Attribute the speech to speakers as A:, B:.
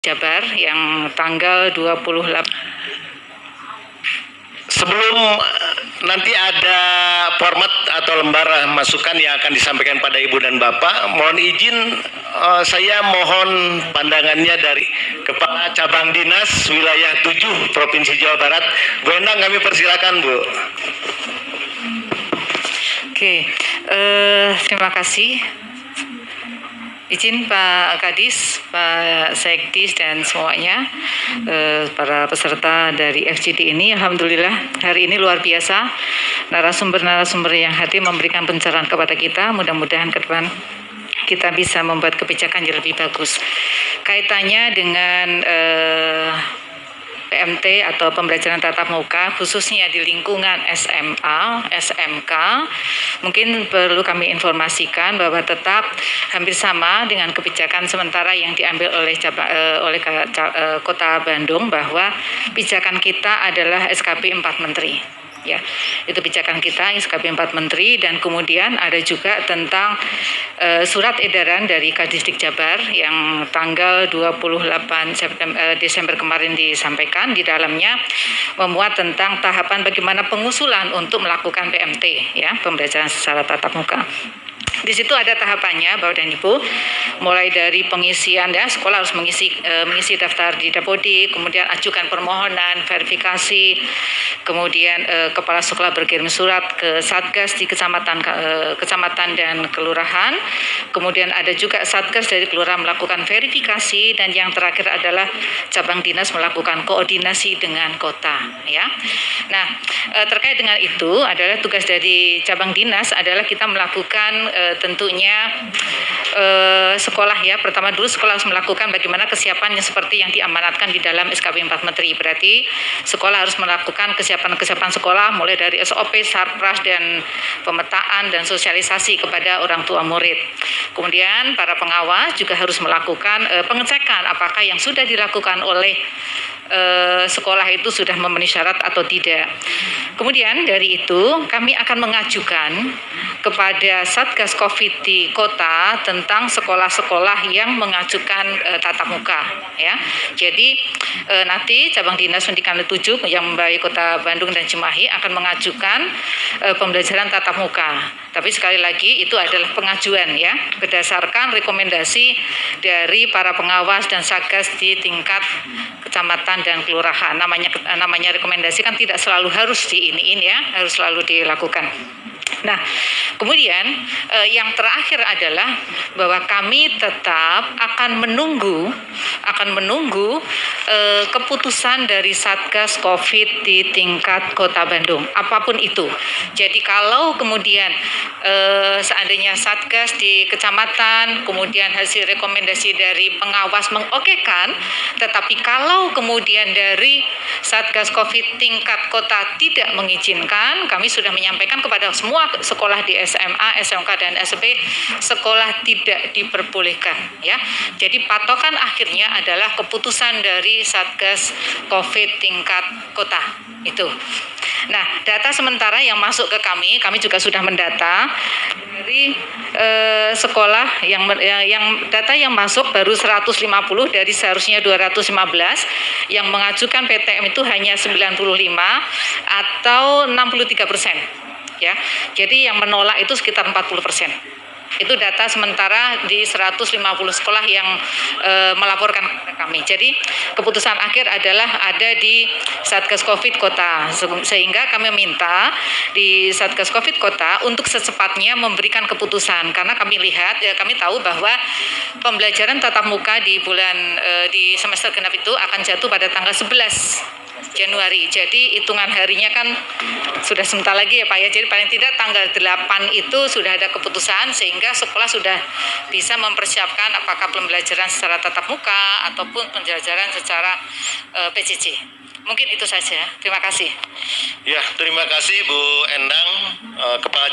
A: Jabar yang tanggal 28.
B: Sebelum nanti ada format atau lembar masukan yang akan disampaikan pada Ibu dan Bapak, mohon izin saya mohon pandangannya dari Kepala Cabang Dinas Wilayah 7 Provinsi Jawa Barat. Bu Endang, kami persilakan, Bu.
A: Oke, terima kasih. Izin Pak Kadis, Pak Sekdis dan semuanya, para peserta dari FGD ini, alhamdulillah hari ini luar biasa. Narasumber-narasumber yang hadir memberikan pencerahan kepada kita. Mudah-mudahan ke depan kita bisa membuat kebijakan yang lebih bagus. Kaitannya dengan PMT atau pembelajaran tatap muka khususnya di lingkungan SMA, SMK, mungkin perlu kami informasikan bahwa tetap hampir sama dengan kebijakan sementara yang diambil oleh Kota Bandung, bahwa pijakan kita adalah SKP 4 Menteri. Ya, itu pijakan kita SKP 4 Menteri, dan kemudian ada juga tentang surat edaran dari Kadisdik Jabar yang tanggal 28 Desember kemarin disampaikan. Di dalamnya memuat tentang tahapan bagaimana pengusulan untuk melakukan PMT, ya, pembelajaran secara tatap muka. Di situ ada tahapannya, Bapak dan Ibu, mulai dari pengisian, ya, sekolah harus mengisi daftar di Dapodik, kemudian ajukan permohonan, verifikasi, kemudian kepala sekolah berkirim surat ke Satgas di kecamatan dan kelurahan, kemudian ada juga Satgas dari kelurahan melakukan verifikasi, dan yang terakhir adalah cabang dinas melakukan koordinasi dengan kota, ya. Nah, terkait dengan itu adalah tugas dari cabang dinas adalah kita melakukan tentunya sekolah, ya, pertama dulu sekolah harus melakukan bagaimana kesiapannya seperti yang diamanatkan di dalam SKP 4 Menteri. Berarti sekolah harus melakukan kesiapan sekolah mulai dari SOP, Sarpras, dan pemetaan dan sosialisasi kepada orang tua murid. Kemudian para pengawas juga harus melakukan pengecekan apakah yang sudah dilakukan oleh sekolah itu sudah memenuhi syarat atau tidak. Kemudian dari itu kami akan mengajukan kepada Satgas Covid di kota tentang sekolah-sekolah yang mengajukan tatap muka, ya. Jadi nanti cabang dinas pendidikan 7 yang membawahi Kota Bandung dan Cimahi akan mengajukan pembelajaran tatap muka. Tapi sekali lagi itu adalah pengajuan, ya, berdasarkan rekomendasi dari para pengawas dan Satgas di tingkat kecamatan dan kelurahan. Namanya rekomendasi kan tidak selalu harus diiniin, ya, harus selalu dilakukan. Nah, kemudian yang terakhir adalah bahwa kami tetap akan menunggu keputusan dari Satgas Covid di tingkat Kota Bandung, apapun itu. Jadi kalau kemudian seandainya Satgas di kecamatan, kemudian hasil rekomendasi dari pengawas mengokekan, tetapi kalau kemudian dari Satgas Covid tingkat kota tidak mengizinkan, kami sudah menyampaikan kepada semua sekolah di SMA, SMK, dan SMP, sekolah tidak diperbolehkan, ya. Jadi patokan akhirnya adalah keputusan dari Satgas Covid tingkat kota itu. Nah, data sementara yang masuk ke kami juga sudah mendata dari sekolah yang data yang masuk baru 150 dari seharusnya 215, yang mengajukan PTM itu hanya 95 atau 63%. Ya, jadi yang menolak itu sekitar 40%. Itu data sementara di 150 sekolah yang melaporkan kepada kami. Jadi keputusan akhir adalah ada di Satgas Covid Kota, sehingga kami minta di Satgas Covid Kota untuk secepatnya memberikan keputusan, karena kami lihat, kami tahu bahwa pembelajaran tatap muka di di semester genap itu akan jatuh pada tanggal 11 Januari. Jadi hitungan harinya kan sudah sebentar lagi, ya, Pak, ya. Jadi paling tidak tanggal 8 itu sudah ada keputusan, sehingga sekolah sudah bisa mempersiapkan apakah pembelajaran secara tatap muka ataupun pembelajaran secara PJJ. Mungkin itu saja. Terima kasih.
B: Ya, terima kasih Bu Endang, Kepala